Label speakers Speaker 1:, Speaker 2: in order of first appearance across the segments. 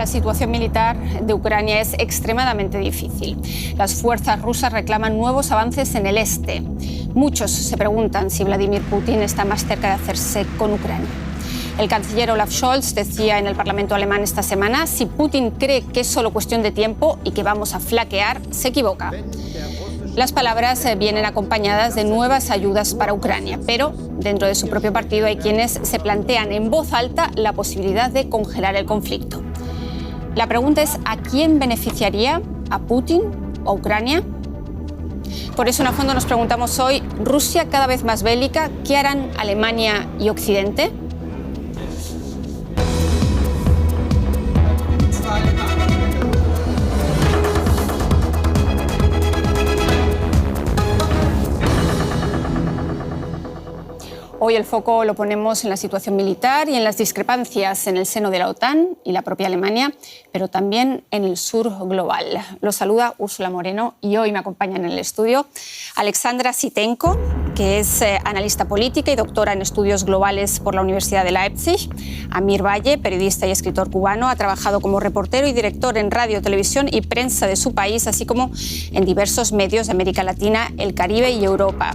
Speaker 1: La situación militar de Ucrania es extremadamente difícil. Las fuerzas rusas reclaman nuevos avances en el este. Muchos se preguntan si Vladimir Putin está más cerca de hacerse con Ucrania. El canciller Olaf Scholz decía en el Parlamento alemán esta semana: si Putin cree que es solo cuestión de tiempo y que vamos a flaquear, se equivoca. Las palabras vienen acompañadas de nuevas ayudas para Ucrania, pero dentro de su propio partido hay quienes se plantean en voz alta la posibilidad de congelar el conflicto. La pregunta es: ¿a quién beneficiaría? ¿A Putin o a Ucrania? Por eso en A Fondo nos preguntamos hoy: ¿Rusia cada vez más bélica? ¿Qué harán Alemania y Occidente? Hoy el foco lo ponemos en la situación militar y en las discrepancias en el seno de la OTAN y la propia Alemania, pero también en el sur global. Los saluda Úrsula Moreno y hoy me acompañan en el estudio Alexandra Sitenko, que es analista política y doctora en estudios globales por la Universidad de Leipzig. Amir Valle, periodista y escritor cubano, ha trabajado como reportero y director en radio, televisión y prensa de su país, así como en diversos medios de América Latina, el Caribe y Europa.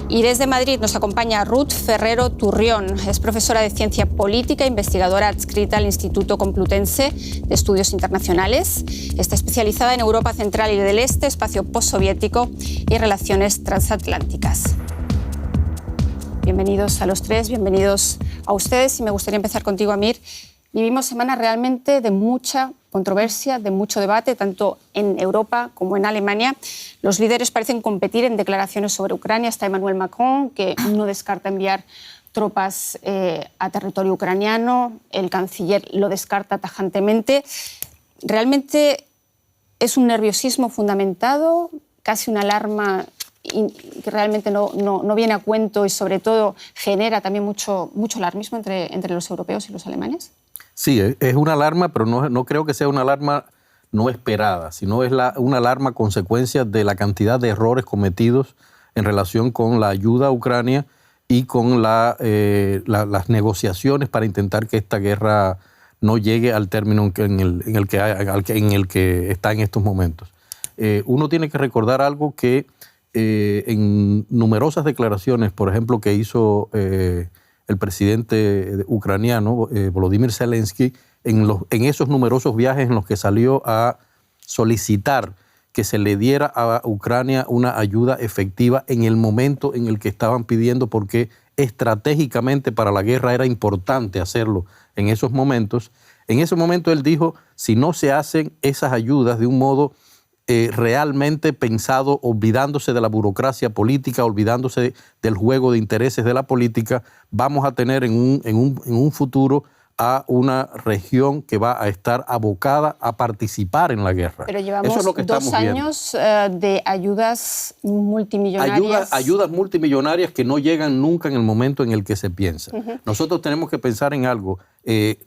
Speaker 1: Y desde Madrid nos acompaña Ruth Ferrero Turrión. Es profesora de Ciencia Política e investigadora adscrita al Instituto Complutense de Estudios Internacionales. Está especializada en Europa Central y del Este, espacio postsoviético y relaciones transatlánticas. Bienvenidos a los tres, bienvenidos a ustedes. Y me gustaría empezar contigo, Amir. Vivimos semanas realmente de mucha controversia, de mucho debate, tanto en Europa como en Alemania. Los líderes parecen competir en declaraciones sobre Ucrania. Está Emmanuel Macron, que no descarta enviar tropas a territorio ucraniano. El canciller lo descarta tajantemente. ¿Realmente es un nerviosismo fundamentado, casi una alarma que realmente no viene a cuento y sobre todo genera también mucho alarmismo entre los europeos y los alemanes?
Speaker 2: Sí, es una alarma, pero no creo que sea una alarma no esperada, sino es una alarma consecuencia de la cantidad de errores cometidos en relación con la ayuda a Ucrania y con las negociaciones para intentar que esta guerra no llegue al término en el que está en estos momentos. Uno tiene que recordar algo que en numerosas declaraciones, por ejemplo, que hizo el presidente ucraniano, Volodymyr Zelensky, en esos numerosos viajes en los que salió a solicitar que se le diera a Ucrania una ayuda efectiva en el momento en el que estaban pidiendo, porque estratégicamente para la guerra era importante hacerlo en esos momentos. En ese momento él dijo: si no se hacen esas ayudas de un modo realmente pensado, olvidándose de la burocracia política, olvidándose del juego de intereses de la política, vamos a tener en un futuro a una región que va a estar abocada a participar en la guerra.
Speaker 1: Pero llevamos
Speaker 2: Eso es lo que
Speaker 1: 2 años de ayudas multimillonarias.
Speaker 2: Ayudas multimillonarias que no llegan nunca en el momento en el que se piensa. Nosotros tenemos que pensar en algo.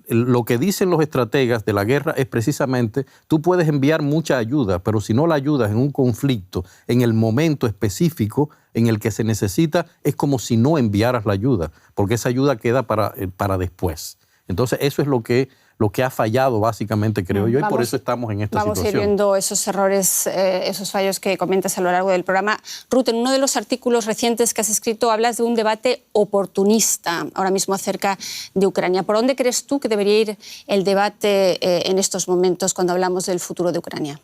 Speaker 2: Lo que dicen los estrategas de la guerra es precisamente: tú puedes enviar mucha ayuda, pero si no la ayudas en un conflicto, en el momento específico en el que se necesita, es como si no enviaras la ayuda, porque esa ayuda queda para después. Entonces eso es lo que ha fallado básicamente, creo yo, y por eso estamos en esta situación.
Speaker 1: Vamos a ir viendo esos errores, esos fallos que comentas a lo largo del programa. Ruth, en uno de los artículos recientes que has escrito hablas de un debate oportunista ahora mismo acerca de Ucrania. ¿Por dónde crees tú que debería ir el debate en estos momentos cuando hablamos del futuro de Ucrania?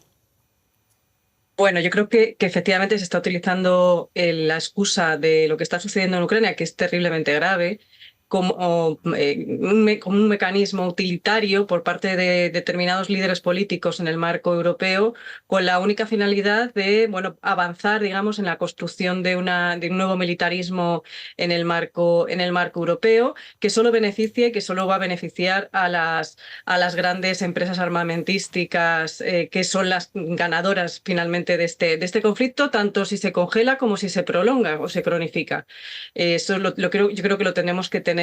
Speaker 3: Bueno, yo creo que efectivamente se está utilizando la excusa de lo que está sucediendo en Ucrania, que es terriblemente grave, como un mecanismo utilitario por parte de determinados líderes políticos en el marco europeo, con la única finalidad de avanzar, digamos, en la construcción de un nuevo militarismo en el marco europeo, que solo va a beneficiar a las grandes empresas armamentísticas, que son las ganadoras finalmente de este conflicto, tanto si se congela como si se prolonga o se cronifica. Eso yo creo que lo tenemos que tener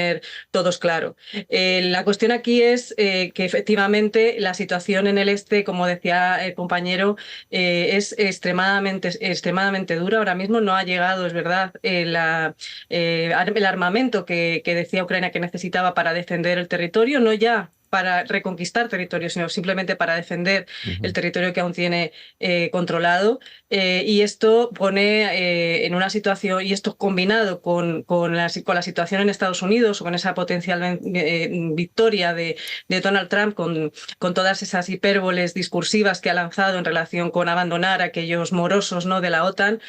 Speaker 3: todos claro. La cuestión aquí es que efectivamente la situación en el este, como decía el compañero, es extremadamente dura. Ahora mismo no ha llegado, es verdad, el armamento que decía Ucrania que necesitaba para defender el territorio, no ya para reconquistar territorios, sino simplemente para defender el territorio que aún tiene controlado. Y esto pone en una situación, y esto combinado con la situación en Estados Unidos, o con esa potencial victoria de Donald Trump, con todas esas hipérboles discursivas que ha lanzado en relación con abandonar a aquellos morosos, ¿no?, de la OTAN,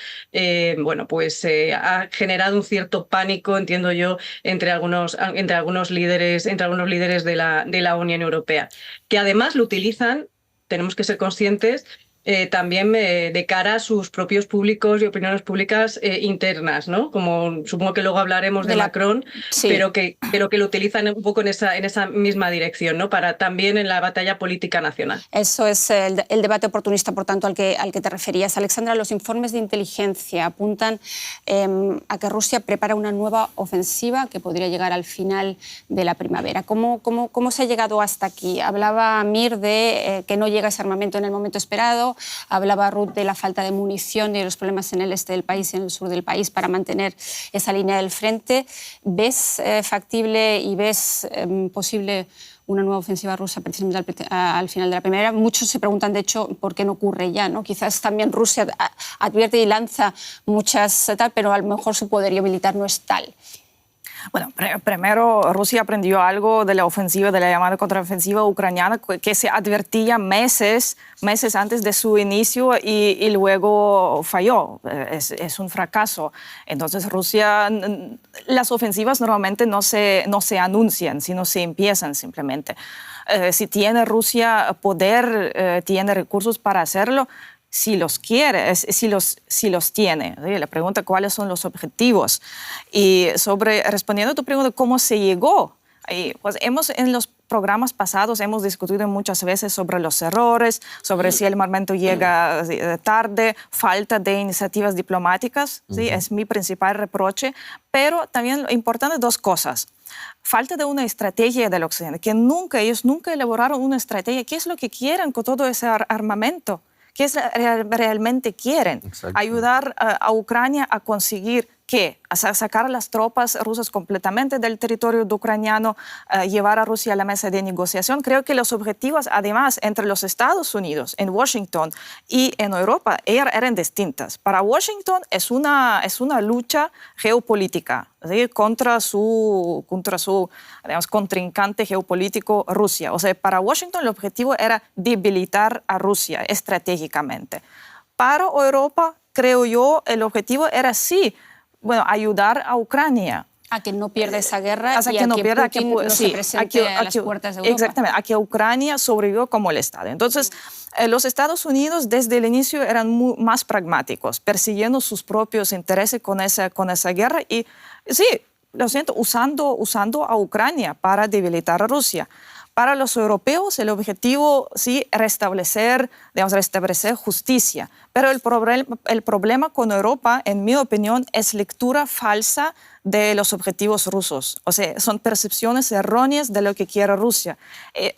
Speaker 3: bueno, pues ha generado un cierto pánico, entiendo yo, entre algunos líderes de la Unión Europea, que además lo utilizan, tenemos que ser conscientes, también de cara a sus propios públicos y opiniones públicas internas, ¿no? Como supongo que luego hablaremos de Macron,
Speaker 1: sí.
Speaker 3: pero que lo utilizan un poco en esa misma dirección, ¿no? Para también en la batalla política nacional.
Speaker 1: Eso es el debate oportunista, por tanto, al que te referías. Alexandra, los informes de inteligencia apuntan a que Rusia prepara una nueva ofensiva que podría llegar al final de la primavera. ¿Cómo se ha llegado hasta aquí? Hablaba Mir de que no llega ese armamento en el momento esperado. Hablaba Ruth de la falta de munición y de los problemas en el este del país y en el sur del país para mantener esa línea del frente. ¿Ves factible y ves posible una nueva ofensiva rusa precisamente al final de la primavera? Muchos se preguntan, de hecho, por qué no ocurre ya, ¿no? Quizás también Rusia advierte y lanza muchas tal, pero a lo mejor su poderío militar no es tal.
Speaker 4: Bueno, primero Rusia aprendió algo de la ofensiva, de la llamada contraofensiva ucraniana, que se advertía meses antes de su inicio y luego falló. Es un fracaso. Entonces Rusia, las ofensivas normalmente no se anuncian, sino se empiezan simplemente. Si tiene Rusia poder, tiene recursos para hacerlo, si los quiere, si los tiene. ¿Sí? La pregunta, ¿cuáles son los objetivos? Y respondiendo a tu pregunta, ¿cómo se llegó? Pues en los programas pasados hemos discutido muchas veces sobre los errores, sobre si el armamento llega tarde, falta de iniciativas diplomáticas. ¿Sí? Es mi principal reproche. Pero también importante dos cosas. Falta de una estrategia del Occidente, que ellos nunca elaboraron una estrategia. ¿Qué es lo que quieren con todo ese armamento? ¿Qué realmente quieren? Ayudar a Ucrania a conseguir ¿qué? A sacar a las tropas rusas completamente del territorio ucraniano, llevar a Rusia a la mesa de negociación. Creo que los objetivos, además, entre los Estados Unidos, en Washington y en Europa, eran distintas. Para Washington es una lucha geopolítica, ¿sí? contra su digamos, contrincante geopolítico, Rusia. O sea, para Washington el objetivo era debilitar a Rusia estratégicamente. Para Europa, creo yo, el objetivo era sí, ayudar a Ucrania.
Speaker 1: A que no pierda esa guerra y
Speaker 4: que no pierda,
Speaker 1: Putin no se presente a las puertas de Europa.
Speaker 4: Exactamente, a que Ucrania sobreviva como el Estado. Entonces, los Estados Unidos desde el inicio eran más pragmáticos, persiguiendo sus propios intereses con esa guerra y, sí, lo siento, usando a Ucrania para debilitar a Rusia. Para los europeos el objetivo sí restablecer justicia, pero el problema con Europa, en mi opinión, es lectura falsa de los objetivos rusos. O sea, son percepciones erróneas de lo que quiere Rusia.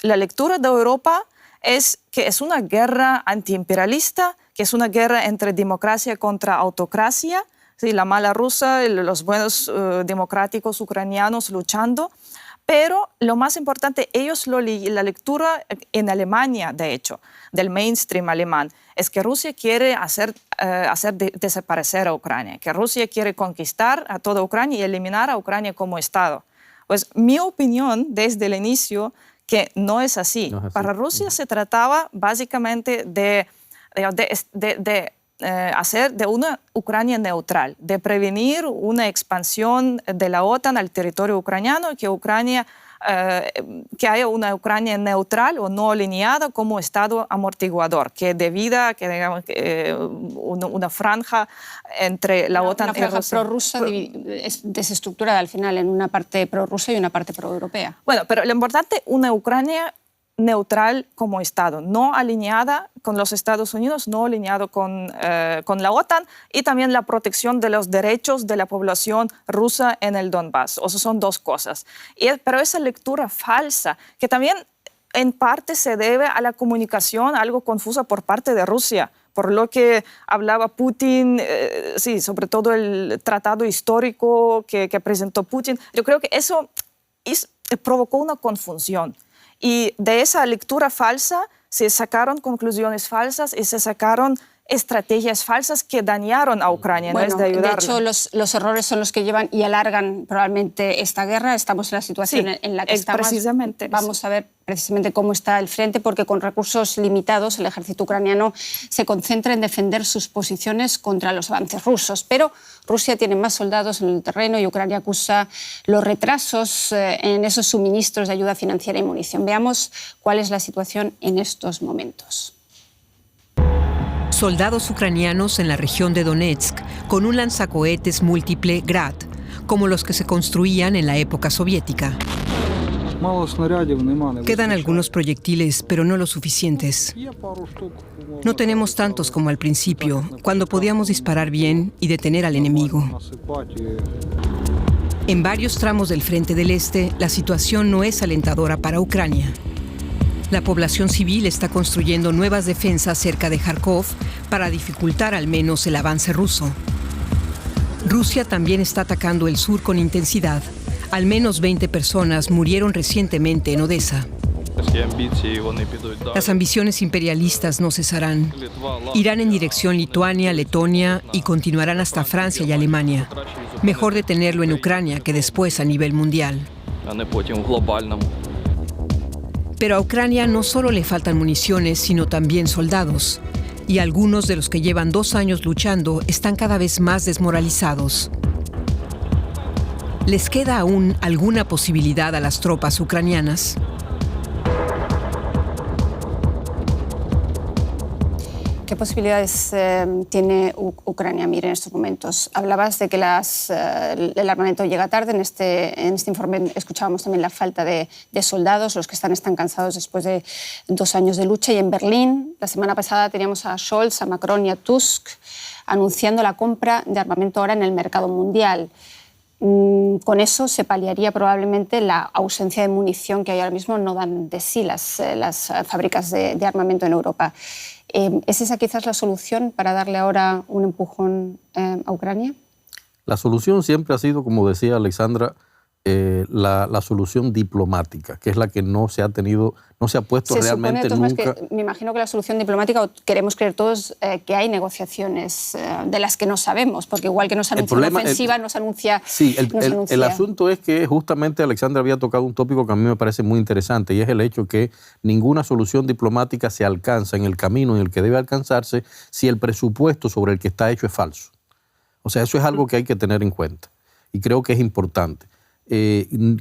Speaker 4: La lectura de Europa es que es una guerra antiimperialista, que es una guerra entre democracia contra autocracia, ¿sí? La mala rusa, los buenos democráticos ucranianos luchando. Pero lo más importante, la lectura en Alemania, de hecho, del mainstream alemán, es que Rusia quiere hacer desaparecer a Ucrania, que Rusia quiere conquistar a toda Ucrania y eliminar a Ucrania como Estado. Pues mi opinión desde el inicio que no es así. Para Rusia se trataba básicamente de hacer de una Ucrania neutral, de prevenir una expansión de la OTAN al territorio ucraniano, que haya una Ucrania neutral o no alineada como Estado amortiguador, que debido digamos, una franja entre la OTAN y Rusia.
Speaker 1: Una franja prorrusa desestructurada al final en una parte prorrusa y una parte proeuropea.
Speaker 4: Bueno, pero lo importante, una Ucrania neutral como Estado, no alineada con los Estados Unidos, no alineado con la OTAN y también la protección de los derechos de la población rusa en el Donbass. O sea, son dos cosas. Pero esa lectura falsa, que también en parte se debe a la comunicación algo confusa por parte de Rusia, por lo que hablaba Putin, sí, sobre todo el tratado histórico que presentó Putin. Yo creo que eso provocó una confusión. Y de esa lectura falsa se sacaron conclusiones falsas y se sacaron estrategias falsas que dañaron a Ucrania,
Speaker 1: bueno,
Speaker 4: en vez de ayudarla.
Speaker 1: De hecho, los errores son los que llevan y alargan probablemente esta guerra. Estamos en la situación en la que estamos.
Speaker 4: Precisamente.
Speaker 1: Vamos a ver precisamente cómo está el frente, porque con recursos limitados el ejército ucraniano se concentra en defender sus posiciones contra los avances rusos. Pero Rusia tiene más soldados en el terreno y Ucrania acusa los retrasos en esos suministros de ayuda financiera y munición. Veamos cuál es la situación en estos momentos.
Speaker 5: Soldados ucranianos en la región de Donetsk con un lanzacohetes múltiple Grad, como los que se construían en la época soviética. Quedan algunos proyectiles, pero no lo suficientes. No tenemos tantos como al principio, cuando podíamos disparar bien y detener al enemigo. En varios tramos del frente del este, la situación no es alentadora para Ucrania. La población civil está construyendo nuevas defensas cerca de Kharkov para dificultar al menos el avance ruso. Rusia también está atacando el sur con intensidad. Al menos 20 personas murieron recientemente en Odessa. Las ambiciones imperialistas no cesarán. Irán en dirección Lituania, Letonia y continuarán hasta Francia y Alemania. Mejor detenerlo en Ucrania que después a nivel mundial. Pero a Ucrania no solo le faltan municiones, sino también soldados. Y algunos de los que llevan 2 años luchando están cada vez más desmoralizados. ¿Les queda aún alguna posibilidad a las tropas ucranianas?
Speaker 1: ¿Qué posibilidades tiene Ucrania, Mir, en estos momentos? Hablabas de que el armamento llega tarde. En este informe escuchábamos también la falta de soldados, los que están cansados después de 2 años de lucha. Y en Berlín, la semana pasada, teníamos a Scholz, a Macron y a Tusk anunciando la compra de armamento ahora en el mercado mundial. Con eso se paliaría probablemente la ausencia de munición que hay ahora mismo. No dan de sí las fábricas de armamento en Europa. ¿Es esa quizás la solución para darle ahora un empujón a Ucrania?
Speaker 2: La solución siempre ha sido, como decía Alexandra, la solución diplomática, que es la que no se ha puesto realmente nunca.
Speaker 1: Me imagino que la solución diplomática, o queremos creer todos que hay negociaciones de las que no sabemos, porque igual que nos anuncia una ofensiva, nos anuncia...
Speaker 2: Sí, el asunto es que justamente Alexandra había tocado un tópico que a mí me parece muy interesante, y es el hecho que ninguna solución diplomática se alcanza en el camino en el que debe alcanzarse si el presupuesto sobre el que está hecho es falso. O sea, eso es algo que hay que tener en cuenta, y creo que es importante.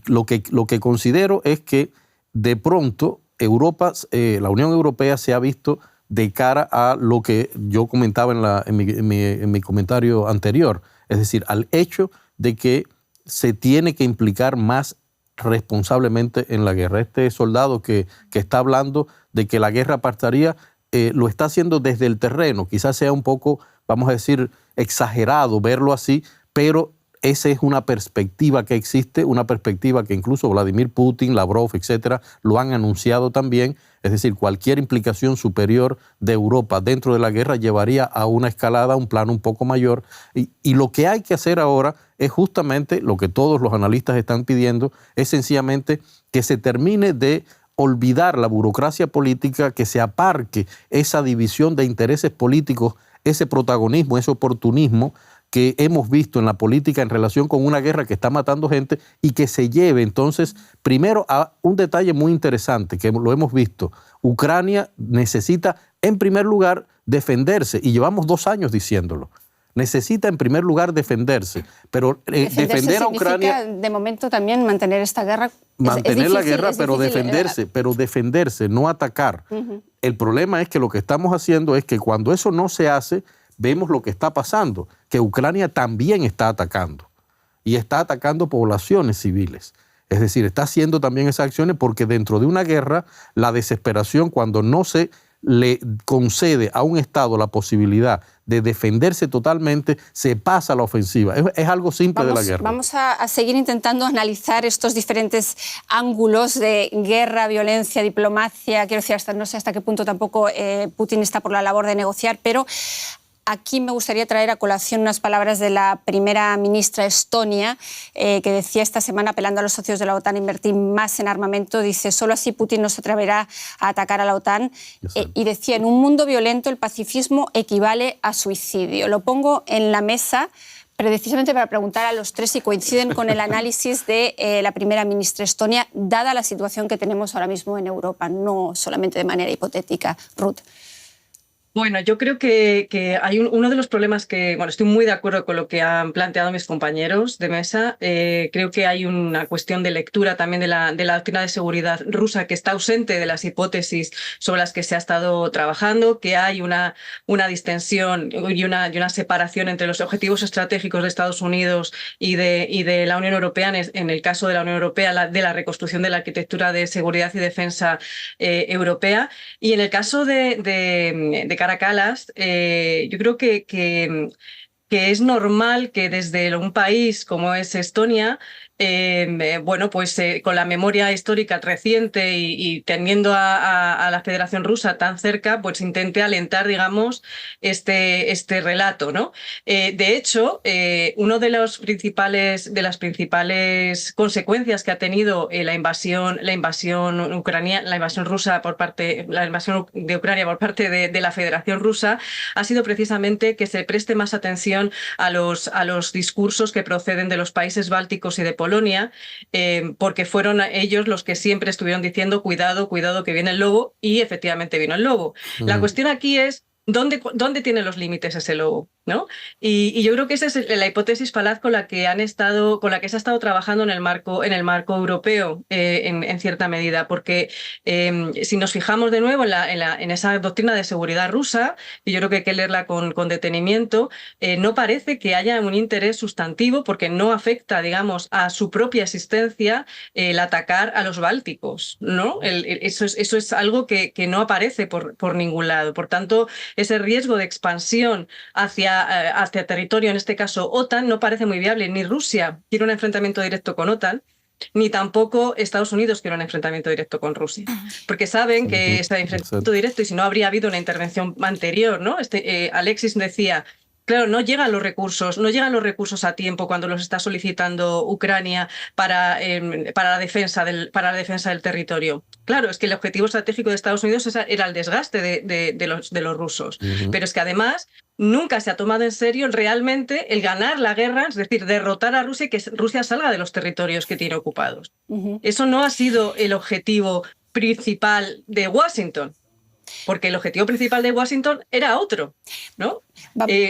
Speaker 2: Lo que considero es que de pronto la Unión Europea se ha visto de cara a lo que yo comentaba en mi comentario anterior, es decir, al hecho de que se tiene que implicar más responsablemente en la guerra. Este soldado que está hablando de que la guerra pasaría, lo está haciendo desde el terreno. Quizás sea un poco, vamos a decir, exagerado verlo así, pero esa es una perspectiva que existe, una perspectiva que incluso Vladimir Putin, Lavrov, etcétera, lo han anunciado también. Es decir, cualquier implicación superior de Europa dentro de la guerra llevaría a una escalada, a un plano un poco mayor. Y lo que hay que hacer ahora es justamente lo que todos los analistas están pidiendo, es sencillamente que se termine de olvidar la burocracia política, que se aparque esa división de intereses políticos, ese protagonismo, ese oportunismo que hemos visto en la política en relación con una guerra que está matando gente, y que se lleve entonces primero a un detalle muy interesante que lo hemos visto. Ucrania necesita en primer lugar defenderse, y llevamos 2 años diciéndolo. Necesita en primer lugar defenderse, pero defender a Ucrania...
Speaker 1: De momento también mantener esta guerra.
Speaker 2: Mantener la guerra, pero defenderse, no atacar. El problema es que lo que estamos haciendo es que cuando eso no se hace, vemos lo que está pasando, que Ucrania también está atacando, y está atacando poblaciones civiles. Es decir, está haciendo también esas acciones porque dentro de una guerra, la desesperación, cuando no se le concede a un Estado la posibilidad de defenderse totalmente, se pasa a la ofensiva. Es algo simple de la guerra.
Speaker 1: Vamos a seguir intentando analizar estos diferentes ángulos de guerra, violencia, diplomacia. Quiero decir, no sé hasta qué punto tampoco Putin está por la labor de negociar, pero aquí me gustaría traer a colación unas palabras de la primera ministra Estonia, que decía esta semana, apelando a los socios de la OTAN a invertir más en armamento, dice, solo así Putin no se atreverá a atacar a la OTAN. Y decía, en un mundo violento el pacifismo equivale a suicidio. Lo pongo en la mesa precisamente para preguntar a los tres si coinciden con el análisis de la primera ministra Estonia, dada la situación que tenemos ahora mismo en Europa, no solamente de manera hipotética. Ruth.
Speaker 3: Bueno, yo creo que hay uno de los problemas que, bueno, estoy muy de acuerdo con lo que han planteado mis compañeros de mesa. Creo que hay una cuestión de lectura también de la doctrina de seguridad rusa que está ausente de las hipótesis sobre las que se ha estado trabajando, que hay una distensión y una separación entre los objetivos estratégicos de Estados Unidos y de la Unión Europea, en el caso de la Unión Europea, de la reconstrucción de la arquitectura de seguridad y defensa europea. Y en el caso de Karakállas, yo creo que es normal que desde un país como es Estonia, bueno, pues con la memoria histórica reciente y teniendo a la Federación Rusa tan cerca, pues intente alentar, digamos, este relato, ¿no? De hecho, uno de las principales consecuencias que ha tenido la invasión ucraniana, la invasión de Ucrania por parte de la Federación Rusa ha sido precisamente que se preste más atención a los discursos que proceden de los países bálticos y de Polonia, porque fueron ellos los que siempre estuvieron diciendo cuidado, cuidado que viene el lobo, y efectivamente vino el lobo. La cuestión aquí es ¿dónde tiene los límites ese lobo? ¿No? Y yo creo que esa es la hipótesis falaz con la que se ha estado trabajando en el marco europeo en cierta medida, porque si nos fijamos de nuevo en esa doctrina de seguridad rusa, y yo creo que hay que leerla con detenimiento, no parece que haya un interés sustantivo, porque no afecta, digamos, a su propia existencia el atacar a los bálticos, ¿no? Eso es algo que no aparece por ningún lado. Por tanto, ese riesgo de expansión hacia territorio, en este caso OTAN, no parece muy viable. Ni Rusia quiere un enfrentamiento directo con OTAN, ni tampoco Estados Unidos quiere un enfrentamiento directo con Rusia, porque saben que este enfrentamiento directo, y si no habría habido una intervención anterior, ¿no? Alexis decía, claro, no llegan los recursos a tiempo cuando los está solicitando Ucrania para la defensa del territorio. Claro, es que el objetivo estratégico de Estados Unidos era el desgaste de los rusos. Pero es que además nunca se ha tomado en serio realmente el ganar la guerra, es decir, derrotar a Rusia y que Rusia salga de los territorios que tiene ocupados. Eso no ha sido el objetivo principal de Washington, porque el objetivo principal de Washington era otro, ¿no?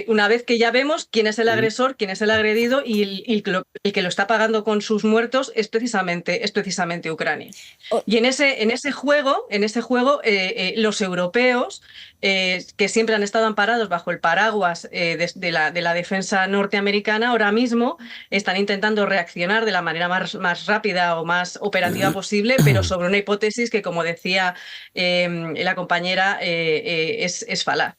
Speaker 3: Una vez que ya vemos quién es el agresor, quién es el agredido, y el que lo está pagando con sus muertos es precisamente Ucrania. Y en ese juego, los europeos, que siempre han estado amparados bajo el paraguas de la defensa norteamericana, ahora mismo están intentando reaccionar de la manera más rápida o más operativa posible, pero sobre una hipótesis que, como decía la compañera, es falaz.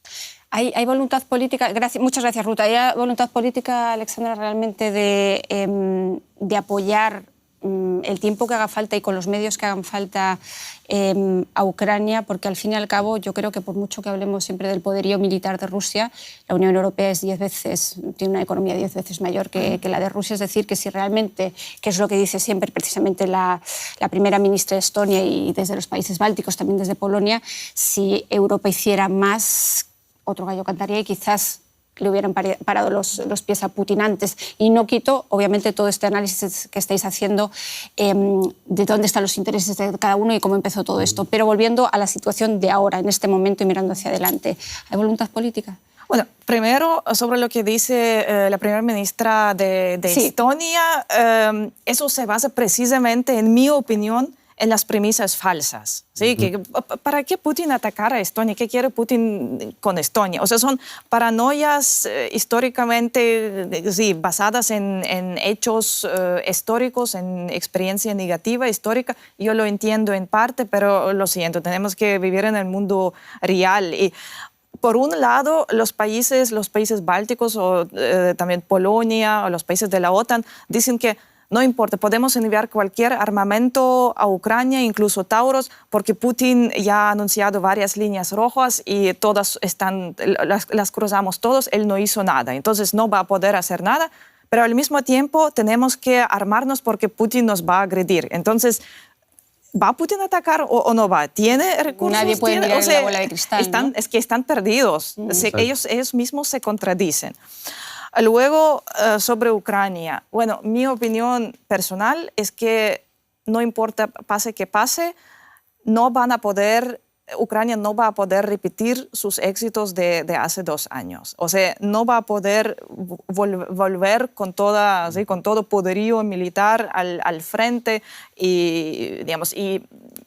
Speaker 1: ¿Hay voluntad política? Muchas gracias, Ruth. ¿Hay voluntad política, Alexandra, realmente de apoyar el tiempo que haga falta y con los medios que hagan falta a Ucrania? Porque al fin y al cabo yo creo que por mucho que hablemos siempre del poderío militar de Rusia, la Unión Europea tiene una economía 10 veces mayor que la de Rusia. Es decir, que si realmente, que es lo que dice siempre precisamente la primera ministra de Estonia y desde los países bálticos, también desde Polonia, si Europa hiciera más, otro gallo cantaría y quizás le hubieran parado los pies a Putin antes. Y no quito, obviamente, todo este análisis que estáis haciendo de dónde están los intereses de cada uno y cómo empezó todo esto. Pero volviendo a la situación de ahora, en este momento y mirando hacia adelante, ¿hay voluntad política?
Speaker 4: Bueno, primero, sobre lo que dice la primera ministra de Estonia, eso se basa precisamente, en mi opinión, en las premisas falsas. ¿Sí? ¿Para qué Putin atacar a Estonia? ¿Qué quiere Putin con Estonia? O sea, son paranoias históricamente basadas en hechos históricos, en experiencia negativa histórica. Yo lo entiendo en parte, pero lo siento, tenemos que vivir en el mundo real. Y por un lado, los países bálticos o también Polonia o los países de la OTAN dicen que no importa, podemos enviar cualquier armamento a Ucrania, incluso Tauros, porque Putin ya ha anunciado varias líneas rojas y todas las cruzamos todos, él no hizo nada, entonces no va a poder hacer nada, pero al mismo tiempo tenemos que armarnos porque Putin nos va a agredir. Entonces, ¿va Putin a atacar o no va? ¿Tiene recursos?
Speaker 1: Nadie puede mirar en la bola de cristal, ¿no?
Speaker 4: Es que están perdidos. Ellos mismos se contradicen. Luego, sobre Ucrania. Bueno, mi opinión personal es que no importa pase que pase, Ucrania no va a poder repetir sus éxitos de hace 2 años. O sea, no va a poder volver con todo poderío militar al frente y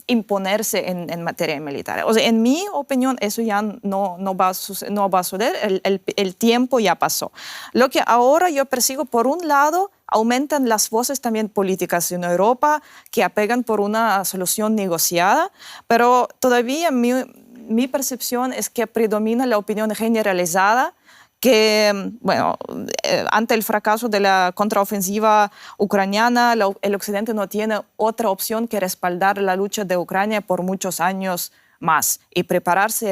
Speaker 4: imponerse en materia militar. O sea, en mi opinión, eso ya no va a suceder. El tiempo ya pasó. Lo que ahora yo persigo, por un lado, aumentan las voces también políticas en Europa que apegan por una solución negociada, pero todavía mi percepción es que predomina la opinión generalizada que, bueno, ante el fracaso de la contraofensiva ucraniana, el Occidente no tiene otra opción que respaldar la lucha de Ucrania por muchos años más y prepararse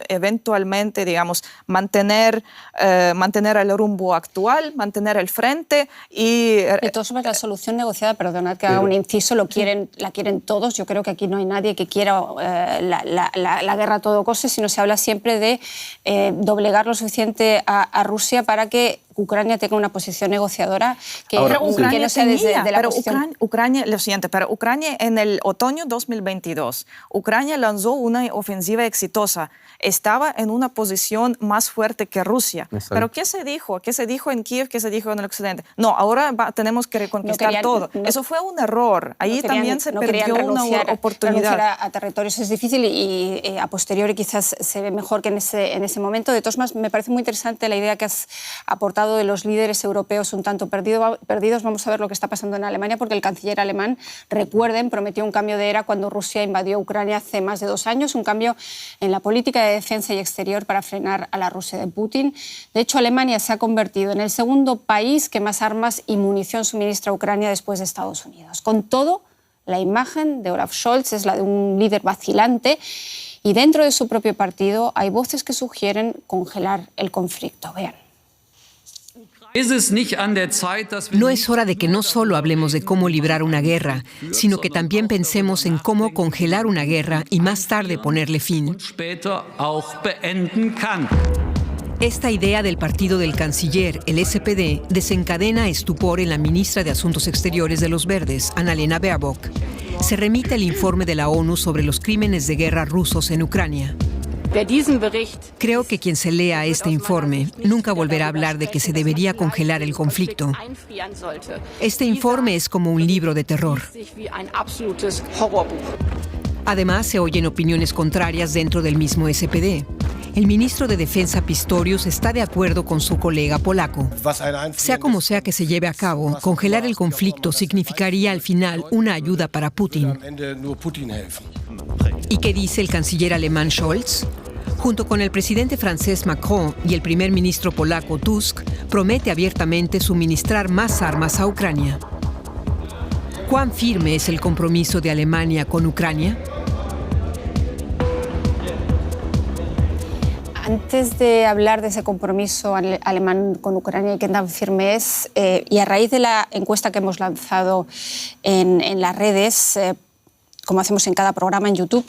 Speaker 4: eventualmente, digamos, mantener el rumbo actual, mantener el frente y...
Speaker 1: De todas formas, la solución negociada, perdonad que haga un inciso, la quieren todos. Yo creo que aquí no hay nadie que quiera la guerra a todo coste, sino se habla siempre de doblegar lo suficiente a Rusia para que Ucrania tenga una posición negociadora que no sea desde la posición...
Speaker 4: Ucrania, lo siguiente, pero Ucrania en el otoño 2022, Ucrania lanzó una ofensiva exitosa. Estaba en una posición más fuerte que Rusia. Exacto. Pero ¿qué se dijo? ¿Qué se dijo en Kiev? ¿Qué se dijo en el occidente? No, ahora tenemos que reconquistar todo. Eso fue un error. Ahí también se perdió una oportunidad.
Speaker 1: Renunciar a territorios es difícil y a posteriori quizás se ve mejor que en ese momento. De todas maneras, me parece muy interesante la idea que has aportado de los líderes europeos un tanto perdidos. Vamos a ver lo que está pasando en Alemania, porque el canciller alemán, recuerden, prometió un cambio de era cuando Rusia invadió Ucrania hace más de 2 años, un cambio en la política de defensa y exterior para frenar a la Rusia de Putin. De hecho, Alemania se ha convertido en el segundo país que más armas y munición suministra a Ucrania después de Estados Unidos. Con todo, la imagen de Olaf Scholz es la de un líder vacilante y dentro de su propio partido hay voces que sugieren congelar el conflicto. Vean.
Speaker 5: No es hora de que no solo hablemos de cómo librar una guerra, sino que también pensemos en cómo congelar una guerra y más tarde ponerle fin. Esta idea del partido del canciller, el SPD, desencadena estupor en la ministra de Asuntos Exteriores de los Verdes, Annalena Baerbock. Se remite al informe de la ONU sobre los crímenes de guerra rusos en Ucrania. Creo que quien se lea este informe nunca volverá a hablar de que se debería congelar el conflicto. Este informe es como un libro de terror. Además, se oyen opiniones contrarias dentro del mismo SPD. El ministro de Defensa Pistorius está de acuerdo con su colega polaco. Sea como sea que se lleve a cabo, congelar el conflicto significaría al final una ayuda para Putin. ¿Y qué dice el canciller alemán Scholz? Junto con el presidente francés Macron y el primer ministro polaco Tusk, promete abiertamente suministrar más armas a Ucrania. ¿Cuán firme es el compromiso de Alemania con Ucrania?
Speaker 1: Antes de hablar de ese compromiso alemán con Ucrania y qué tan firme es, y a raíz de la encuesta que hemos lanzado en las redes, como hacemos en cada programa en YouTube,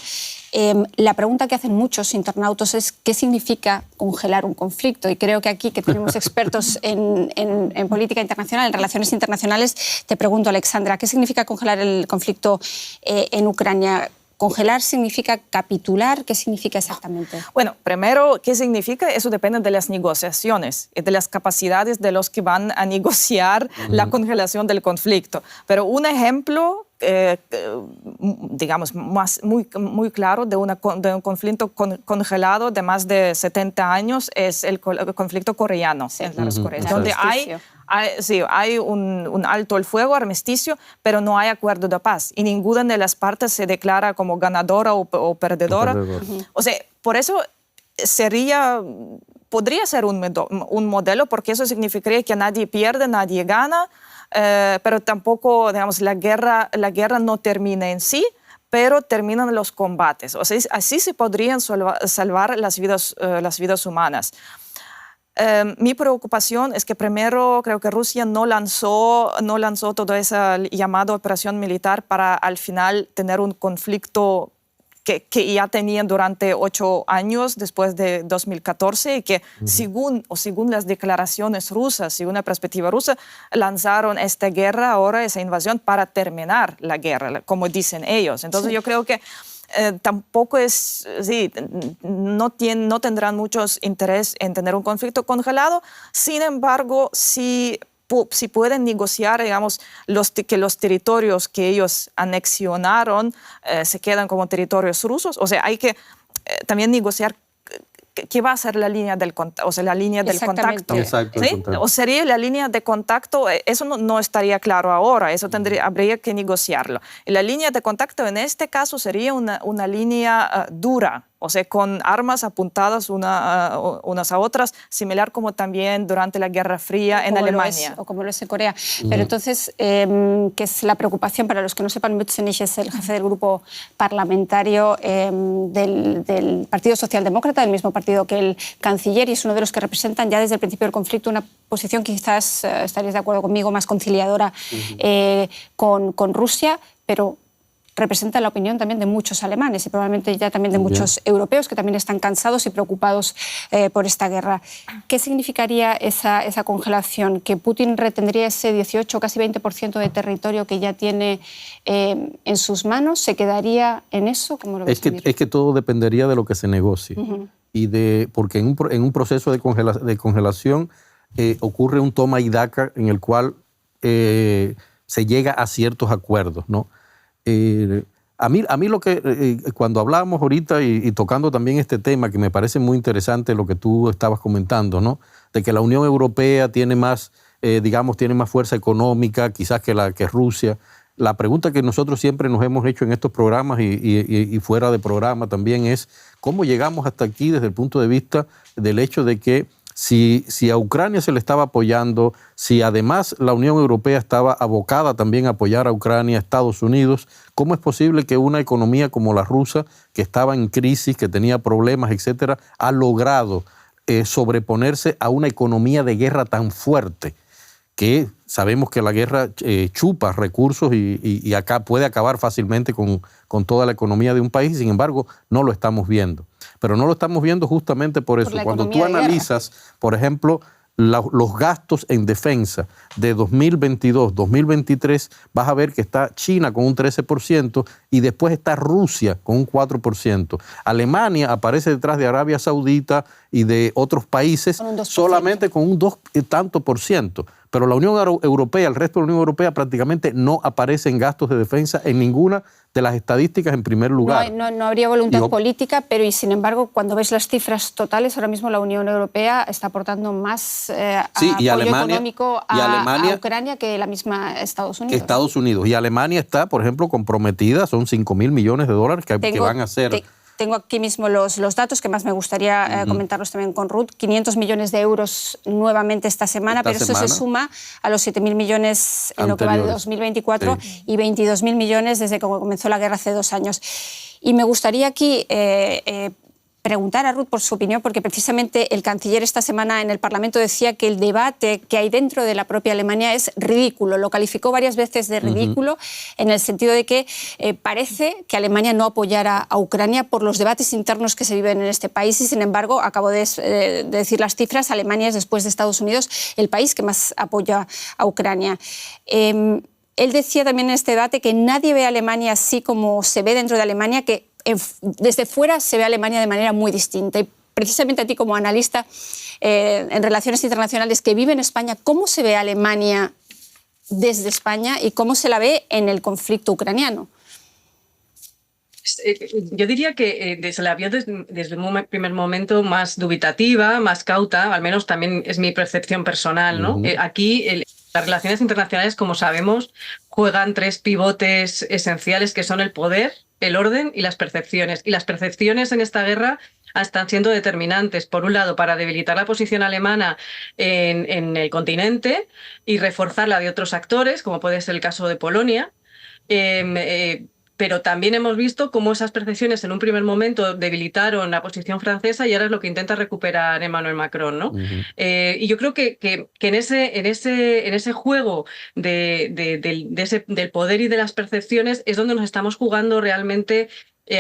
Speaker 1: la pregunta que hacen muchos internautas es ¿qué significa congelar un conflicto? Y creo que aquí, que tenemos expertos en política internacional, en relaciones internacionales, te pregunto, Alexandra, ¿qué significa congelar el conflicto en Ucrania? ¿Congelar significa capitular? ¿Qué significa exactamente?
Speaker 4: Bueno, primero, ¿qué significa? Eso depende de las negociaciones y de las capacidades de los que van a negociar la congelación del conflicto. Pero un ejemplo, digamos, muy claro de un conflicto congelado de más de 70 años es el conflicto coreano, donde hay un alto el fuego, armisticio, pero no hay acuerdo de paz y ninguna de las partes se declara como ganadora o perdedora. O sea, por eso podría ser un modelo, porque eso significaría que nadie pierde, nadie gana, pero tampoco, digamos, la guerra no termina en sí, pero terminan los combates. O sea, así se podrían salvar las vidas humanas. Mi preocupación es que primero creo que Rusia no lanzó toda esa llamada operación militar para al final tener un conflicto que ya tenían durante 8 años después de 2014 y que según las declaraciones rusas, según la perspectiva rusa, lanzaron esta guerra ahora, esa invasión, para terminar la guerra, como dicen ellos. Entonces yo creo que tampoco no tendrán mucho interés en tener un conflicto congelado. Sin embargo, si pueden negociar, digamos, que los territorios que ellos anexionaron se quedan como territorios rusos. O sea, hay que también negociar qué va a ser la línea del contacto. O sea, la línea del contacto.
Speaker 2: Exacto,
Speaker 4: ¿Sí? O sería la línea de contacto, eso no estaría claro ahora, eso habría que negociarlo. Y la línea de contacto en este caso sería una línea dura, o sea, con armas apuntadas unas a otras, similar como también durante la Guerra Fría en Alemania.
Speaker 1: O como lo es en Corea. Pero entonces, ¿qué es la preocupación? Para los que no sepan, Mützenich es el jefe del grupo parlamentario del Partido Socialdemócrata, del mismo partido que el canciller, y es uno de los que representan ya desde el principio del conflicto una posición, quizás estaréis de acuerdo conmigo, más conciliadora con Rusia, pero representa la opinión también de muchos alemanes y probablemente ya también de muchos europeos que también están cansados y preocupados por esta guerra. ¿Qué significaría esa congelación? ¿Que Putin retendría ese 18, casi 20% de territorio que ya tiene en sus manos? ¿Se quedaría en eso? ¿Cómo lo ves?
Speaker 2: Es que todo dependería de lo que se negocie. Porque en un proceso de congelación ocurre un toma y daca en el cual se llega a ciertos acuerdos, ¿no? A mí lo que, cuando hablábamos ahorita y tocando también este tema, que me parece muy interesante lo que tú estabas comentando, ¿no? De que la Unión Europea tiene más, tiene más fuerza económica quizás que Rusia. La pregunta que nosotros siempre nos hemos hecho en estos programas y fuera de programa también es cómo llegamos hasta aquí desde el punto de vista del hecho de que si a Ucrania se le estaba apoyando, si además la Unión Europea estaba abocada también a apoyar a Ucrania, a Estados Unidos, ¿cómo es posible que una economía como la rusa, que estaba en crisis, que tenía problemas, etcétera, ha logrado sobreponerse a una economía de guerra tan fuerte? Que sabemos que la guerra chupa recursos y acá puede acabar fácilmente con toda la economía de un país, sin embargo, no lo estamos viendo. Pero no lo estamos viendo justamente por eso. Cuando tú analizas, por ejemplo, los gastos en defensa de 2022, 2023, vas a ver que está China con un 13% y después está Rusia con un 4%. Alemania aparece detrás de Arabia Saudita y de otros países solamente con un 2 tanto por ciento. Pero la Unión Europea, el resto de la Unión Europea prácticamente no aparece en gastos de defensa en ninguna de las estadísticas en primer lugar.
Speaker 1: No habría voluntad política, pero y sin embargo, cuando ves las cifras totales, ahora mismo la Unión Europea está aportando más apoyo económico a Ucrania que la misma Estados Unidos.
Speaker 2: Y Alemania está, por ejemplo, comprometida, son 5.000 millones de dólares que van a ser...
Speaker 1: Tengo aquí mismo los datos que más me gustaría comentarlos también con Ruth. 500 millones de euros nuevamente esta semana, pero eso se suma a los 7.000 millones en lo que va de 2024 y 22.000 millones desde que comenzó la guerra hace 2 años. Y me gustaría aquí preguntar a Ruth por su opinión, porque precisamente el canciller esta semana en el Parlamento decía que el debate que hay dentro de la propia Alemania es ridículo. Lo calificó varias veces de ridículo en el sentido de que parece que Alemania no apoyara a Ucrania por los debates internos que se viven en este país y, sin embargo, acabo de decir las cifras, Alemania es, después de Estados Unidos, el país que más apoya a Ucrania. Él decía también en este debate que nadie ve a Alemania así como se ve dentro de Alemania, que desde fuera se ve a Alemania de manera muy distinta. Y precisamente a ti como analista en relaciones internacionales que vive en España, ¿cómo se ve a Alemania desde España y cómo se la ve en el conflicto ucraniano?
Speaker 3: Yo diría que se la vio desde un primer momento más dubitativa, más cauta, al menos también es mi percepción personal, ¿no? Aquí las relaciones internacionales, como sabemos, juegan 3 pivotes esenciales que son el poder, el orden y las percepciones. Y las percepciones en esta guerra están siendo determinantes, por un lado, para debilitar la posición alemana en el continente y reforzarla de otros actores, como puede ser el caso de Polonia. Pero también hemos visto cómo esas percepciones en un primer momento debilitaron la posición francesa y ahora es lo que intenta recuperar Emmanuel Macron, ¿no? Y yo creo que en ese juego del poder y de las percepciones es donde nos estamos jugando realmente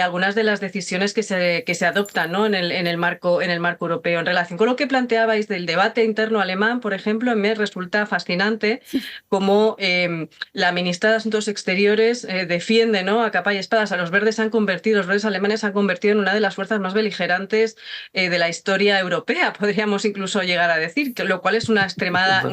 Speaker 3: algunas de las decisiones que se adoptan, ¿no? en el marco europeo. En relación con lo que planteabais del debate interno alemán, por ejemplo, me resulta fascinante cómo la ministra de Asuntos Exteriores defiende, ¿no?, a capa y espadas a los verdes alemanes se han convertido en una de las fuerzas más beligerantes de la historia europea, podríamos incluso llegar a decir, lo cual es una extremada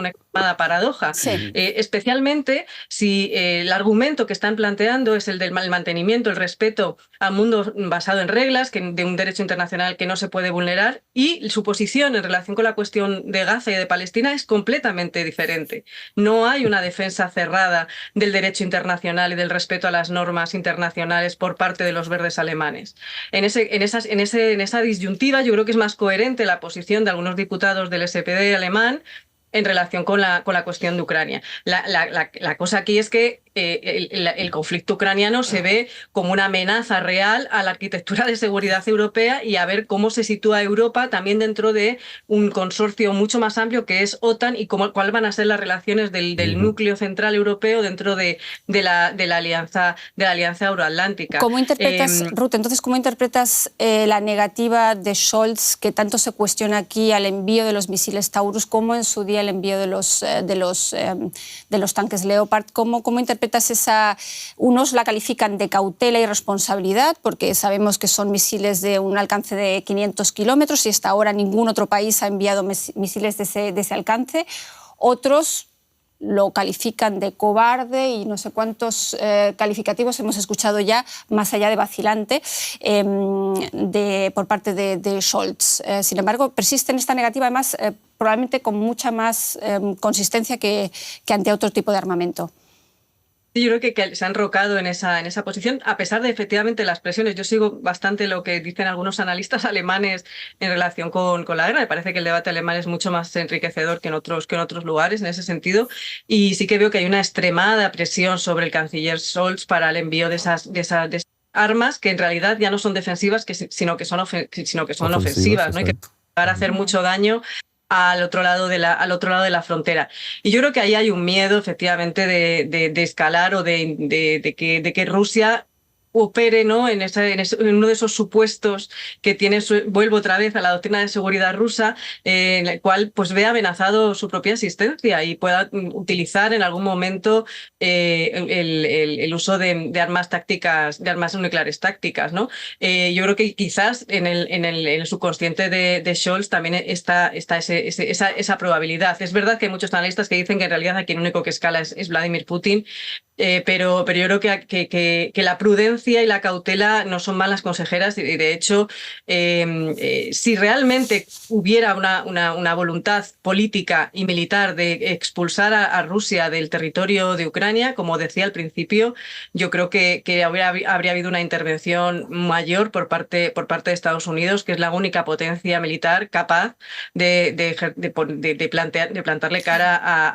Speaker 3: paradoja.
Speaker 1: Sí.
Speaker 3: Especialmente si el argumento que están planteando es el del mantenimiento, el respeto a un mundo basado en reglas, de un derecho internacional que no se puede vulnerar, y su posición en relación con la cuestión de Gaza y de Palestina es completamente diferente. No hay una defensa cerrada del derecho internacional y del respeto a las normas internacionales por parte de los verdes alemanes. En esa disyuntiva yo creo que es más coherente la posición de algunos diputados del SPD alemán en relación con la cuestión de Ucrania. La cosa aquí es que el conflicto ucraniano se ve como una amenaza real a la arquitectura de seguridad europea y a ver cómo se sitúa Europa también dentro de un consorcio mucho más amplio que es OTAN y cuáles van a ser las relaciones del núcleo central europeo dentro de la alianza euroatlántica.
Speaker 1: ¿Cómo interpretas, Ruth, entonces, cómo interpretas la negativa de Scholz, que tanto se cuestiona aquí, al envío de los misiles Taurus, como en su día el envío de los tanques Leopard? ¿Cómo interpretas unos la califican de cautela y responsabilidad, porque sabemos que son misiles de un alcance de 500 kilómetros y hasta ahora ningún otro país ha enviado misiles de ese alcance? Otros lo califican de cobarde y no sé cuántos calificativos hemos escuchado ya, más allá de vacilante, por parte de Scholz. Sin embargo, persiste en esta negativa, además, probablemente con mucha más consistencia que ante otro tipo de armamento.
Speaker 3: Yo creo que se han enrocado en esa posición, a pesar de efectivamente las presiones. Yo sigo bastante lo que dicen algunos analistas alemanes en relación con la guerra. Me parece que el debate alemán es mucho más enriquecedor que en otros lugares en ese sentido. Y sí que veo que hay una extremada presión sobre el canciller Scholz para el envío de esas armas que en realidad ya no son defensivas, sino que son ofensivas, ¿no? Y que van a hacer mucho daño al otro lado de la frontera. Y yo creo que ahí hay un miedo, efectivamente, de escalar o de que Rusia opere, ¿no?, en uno de esos supuestos que tiene, vuelvo otra vez a la doctrina de seguridad rusa, en el cual pues ve amenazado su propia existencia y pueda utilizar en algún momento el uso de armas tácticas, de armas nucleares tácticas, ¿no? Yo creo que quizás en el subconsciente de Scholz también está esa probabilidad. Es verdad que hay muchos analistas que dicen que en realidad aquí el único que escala es Vladimir Putin, pero yo creo que la prudencia y la cautela no son malas consejeras y de hecho si realmente hubiera una voluntad política y militar de expulsar a Rusia del territorio de Ucrania, como decía al principio, yo creo que habría habido una intervención mayor por parte de Estados Unidos, que es la única potencia militar capaz de plantarle cara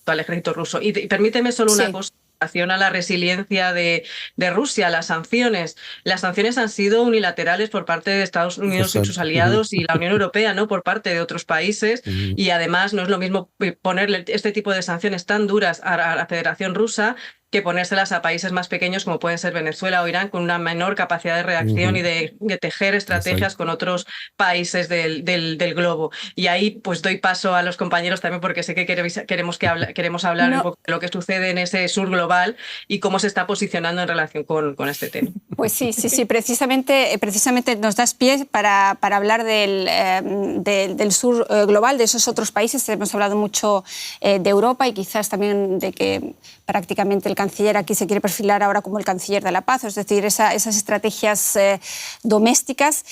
Speaker 3: al ejército ruso. Y permíteme solo una cosa. A la resiliencia de Rusia, las sanciones. Las sanciones han sido unilaterales por parte de Estados Unidos y sus aliados y la Unión Europea, no por parte de otros países. Y además no es lo mismo ponerle este tipo de sanciones tan duras a la Federación Rusa que ponérselas a países más pequeños como pueden ser Venezuela o Irán, con una menor capacidad de reacción y de tejer estrategias con otros países del globo. Y ahí pues doy paso a los compañeros también, porque sé que queremos hablar un poco de lo que sucede en ese sur global y cómo se está posicionando en relación con este tema.
Speaker 1: Pues sí, precisamente nos das pie para hablar del sur global, de esos otros países. Hemos hablado mucho de Europa y quizás también de que prácticamente el canciller aquí se quiere perfilar ahora como el canciller de la paz, es decir, esas estrategias domésticas.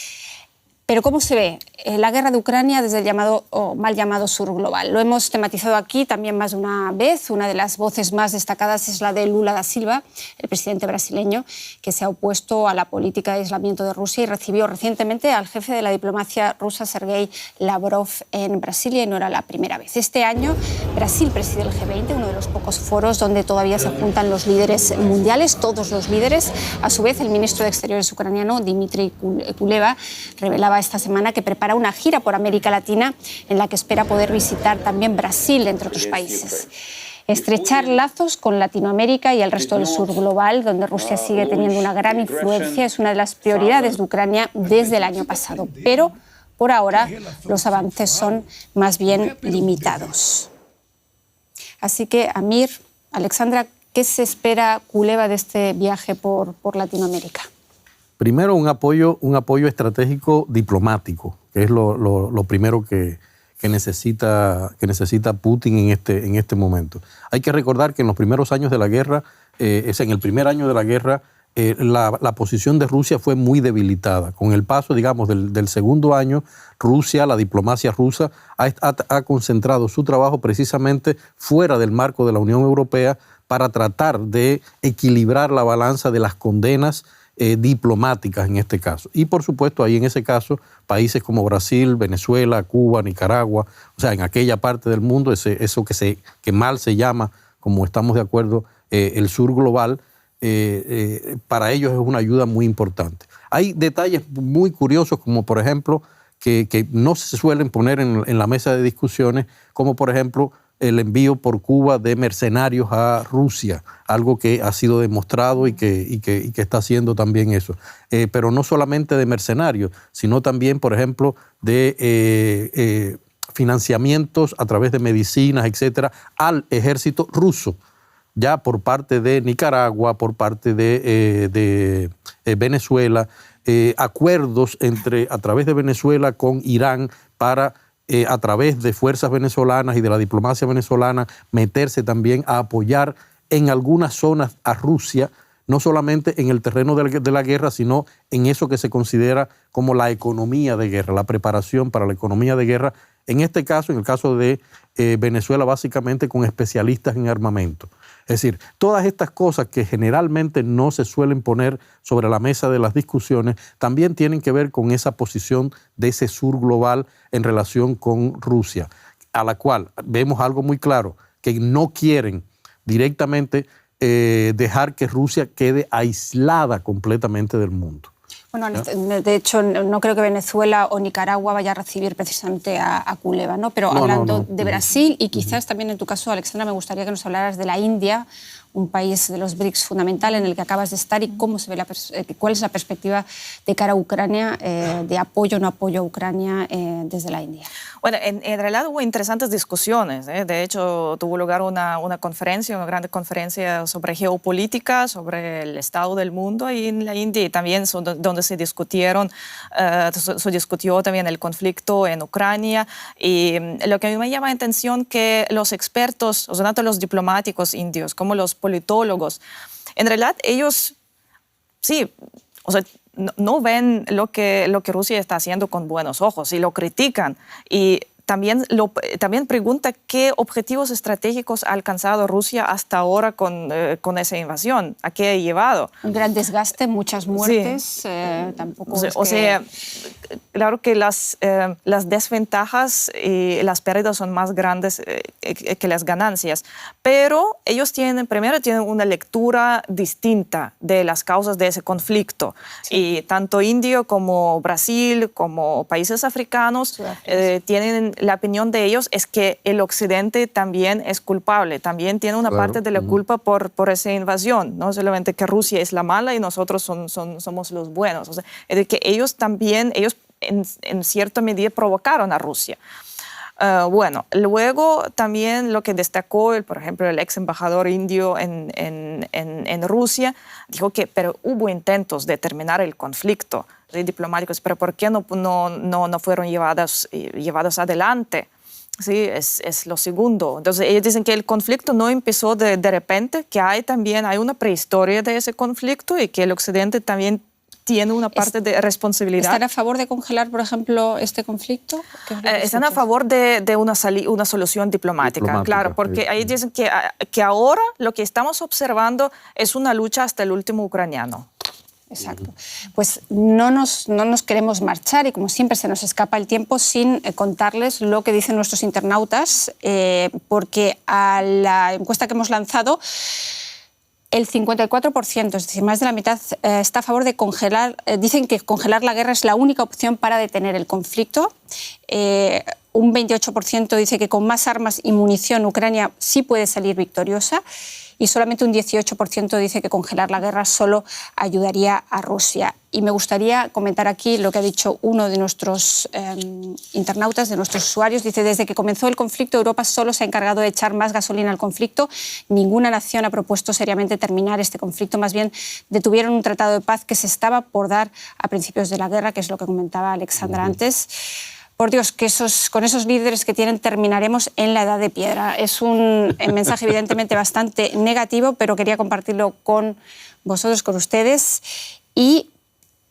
Speaker 1: Pero ¿cómo se ve la guerra de Ucrania desde el llamado o mal llamado sur global? Lo hemos tematizado aquí también más de una vez. Una de las voces más destacadas es la de Lula da Silva, el presidente brasileño, que se ha opuesto a la política de aislamiento de Rusia y recibió recientemente al jefe de la diplomacia rusa, Sergei Lavrov, en Brasilia, y no era la primera vez. Este año Brasil preside el G20, uno de los pocos foros donde todavía se juntan los líderes mundiales, todos los líderes. A su vez, el ministro de Exteriores ucraniano, Dmitry Kuleba, revelaba esta semana que prepara una gira por América Latina en la que espera poder visitar también Brasil, entre otros países. Estrechar lazos con Latinoamérica y el resto del sur global, donde Rusia sigue teniendo una gran influencia, es una de las prioridades de Ucrania desde el año pasado. Pero, por ahora, los avances son más bien limitados. Así que, Amir, Alexandra, ¿qué se espera Kuleba de este viaje por Latinoamérica?
Speaker 2: Primero, un apoyo estratégico diplomático, que es lo primero que necesita Putin en este momento. Hay que recordar que en los primeros años de la guerra, en el primer año de la guerra, la posición de Rusia fue muy debilitada. Con el paso, digamos, del segundo año, la diplomacia rusa, ha concentrado su trabajo precisamente fuera del marco de la Unión Europea para tratar de equilibrar la balanza de las condenas diplomáticas en este caso. Y por supuesto, ahí en ese caso, países como Brasil, Venezuela, Cuba, Nicaragua, o sea, en aquella parte del mundo, eso que mal se llama, como estamos de acuerdo, el sur global, para ellos es una ayuda muy importante. Hay detalles muy curiosos, como por ejemplo, que no se suelen poner en la mesa de discusiones, como por ejemplo, el envío por Cuba de mercenarios a Rusia, algo que ha sido demostrado y que está haciendo también eso. Pero no solamente de mercenarios, sino también, por ejemplo, de financiamientos a través de medicinas, etcétera, al ejército ruso, ya por parte de Nicaragua, por parte de Venezuela, acuerdos a través de Venezuela con Irán para a través de fuerzas venezolanas y de la diplomacia venezolana, meterse también a apoyar en algunas zonas a Rusia, no solamente en el terreno de la guerra, sino en eso que se considera como la economía de guerra, la preparación para la economía de guerra. En este caso, en el caso de Venezuela, básicamente con especialistas en armamento. Es decir, todas estas cosas que generalmente no se suelen poner sobre la mesa de las discusiones también tienen que ver con esa posición de ese sur global en relación con Rusia, a la cual vemos algo muy claro, que no quieren directamente dejar que Rusia quede aislada completamente del mundo.
Speaker 1: Bueno, de hecho, no creo que Venezuela o Nicaragua vaya a recibir precisamente a Kuleba, ¿no? Pero hablando de Brasil y quizás también en tu caso, Alexandra, me gustaría que nos hablaras de la India, un país de los BRICS fundamental en el que acabas de estar, y cómo se ve cuál es la perspectiva de cara a Ucrania, de apoyo o no apoyo a Ucrania desde la India.
Speaker 4: Bueno, en realidad hubo interesantes discusiones. De hecho, tuvo lugar una conferencia, una gran conferencia sobre geopolítica, sobre el estado del mundo ahí en la India, y también donde se discutió también el conflicto en Ucrania. Y lo que a mí me llama la atención que los expertos, o sea, tanto los diplomáticos indios como los politólogos, en realidad ellos sí, o sea, no ven lo que Rusia está haciendo con buenos ojos y lo critican. Y también pregunta qué objetivos estratégicos ha alcanzado Rusia hasta ahora con esa invasión, a qué ha llevado.
Speaker 1: Un gran desgaste, muchas muertes. Sí. Tampoco o sea,
Speaker 4: claro que las desventajas y las pérdidas son más grandes que las ganancias, pero ellos primero tienen una lectura distinta de las causas de ese conflicto. Sí. Y tanto India como Brasil, como países africanos, tienen la opinión de ellos es que el Occidente también es culpable, también tiene una parte de la culpa por esa invasión, no solamente que Rusia es la mala y nosotros somos los buenos. O sea, es de que ellos también, en cierta medida provocaron a Rusia. Bueno, luego también lo que destacó, por ejemplo, el ex embajador indio en Rusia, dijo que pero hubo intentos de terminar el conflicto diplomáticos, pero ¿por qué no fueron llevados adelante? Sí, es lo segundo. Entonces ellos dicen que el conflicto no empezó de repente, que hay una prehistoria de ese conflicto y que el Occidente también tiene una parte de responsabilidad.
Speaker 1: ¿Están a favor de congelar, por ejemplo, este conflicto?
Speaker 4: Están a favor de una solución diplomática, claro, porque ahí dicen que ahora lo que estamos observando es una lucha hasta el último ucraniano.
Speaker 1: Exacto. Pues no nos queremos marchar y como siempre se nos escapa el tiempo sin contarles lo que dicen nuestros internautas, porque a la encuesta que hemos lanzado, el 54%, es decir, más de la mitad, está a favor de congelar, dicen que congelar la guerra es la única opción para detener el conflicto. Un 28% dice que con más armas y munición Ucrania sí puede salir victoriosa. Y solamente un 18% dice que congelar la guerra solo ayudaría a Rusia. Y me gustaría comentar aquí lo que ha dicho uno de nuestros internautas, de nuestros usuarios. Dice, desde que comenzó el conflicto, Europa solo se ha encargado de echar más gasolina al conflicto. Ninguna nación ha propuesto seriamente terminar este conflicto. Más bien, detuvieron un tratado de paz que se estaba por dar a principios de la guerra, que es lo que comentaba Alexandra antes. Por Dios, que con esos líderes que tienen terminaremos en la edad de piedra. Es un mensaje evidentemente bastante negativo, pero quería compartirlo con vosotros, con ustedes, y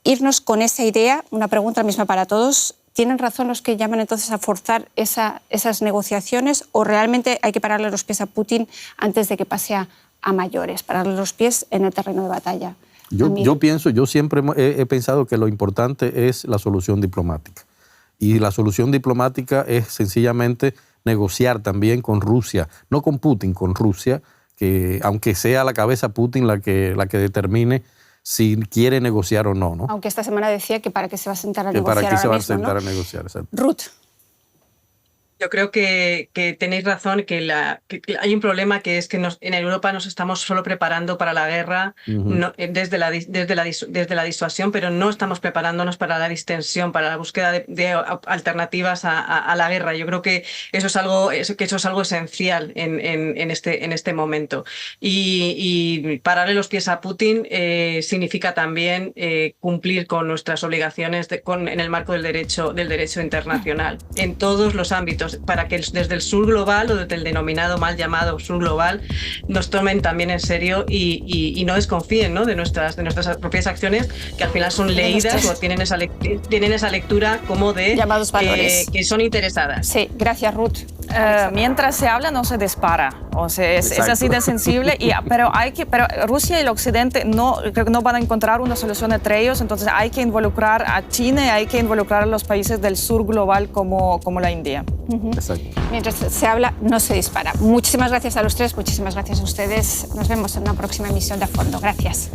Speaker 1: irnos con esa idea. Una pregunta misma para todos. ¿Tienen razón los que llaman entonces a forzar esas negociaciones o realmente hay que pararle los pies a Putin antes de que pase a mayores, pararle los pies en el terreno de batalla?
Speaker 2: Yo siempre he pensado que lo importante es la solución diplomática. Y la solución diplomática es sencillamente negociar también con Rusia, no con Putin, con Rusia, que aunque sea la cabeza Putin la que determine si quiere negociar o no, ¿no?
Speaker 1: Aunque esta semana decía que para qué se va a sentar a
Speaker 2: que
Speaker 1: negociar.
Speaker 2: Para qué se va a
Speaker 1: mismo,
Speaker 2: sentar
Speaker 1: ¿no?
Speaker 2: a negociar, exacto.
Speaker 1: Ruth.
Speaker 3: Yo creo que tenéis razón, que hay un problema que es que en Europa nos estamos solo preparando para la guerra desde la disuasión, pero no estamos preparándonos para la distensión, para la búsqueda de alternativas a la guerra. Yo creo que eso es algo esencial en este momento. Y pararle los pies a Putin significa también cumplir con nuestras obligaciones en el marco del derecho internacional, en todos los ámbitos, para que desde el sur global o desde el denominado mal llamado sur global nos tomen también en serio y no desconfíen, ¿no?, de nuestras propias acciones, que al final son leídas o tienen esa lectura como de
Speaker 1: llamados valores
Speaker 3: que son interesadas.
Speaker 1: Sí, gracias Ruth.
Speaker 4: Mientras se habla no se dispara, o sea, es así de sensible, pero Rusia y el Occidente creo que no van a encontrar una solución entre ellos, entonces hay que involucrar a China y hay que involucrar a los países del sur global como la India.
Speaker 2: Exacto.
Speaker 1: Mientras se habla, no se dispara. Muchísimas gracias a los tres, muchísimas gracias a ustedes. Nos vemos en una próxima emisión de A Fondo. Gracias.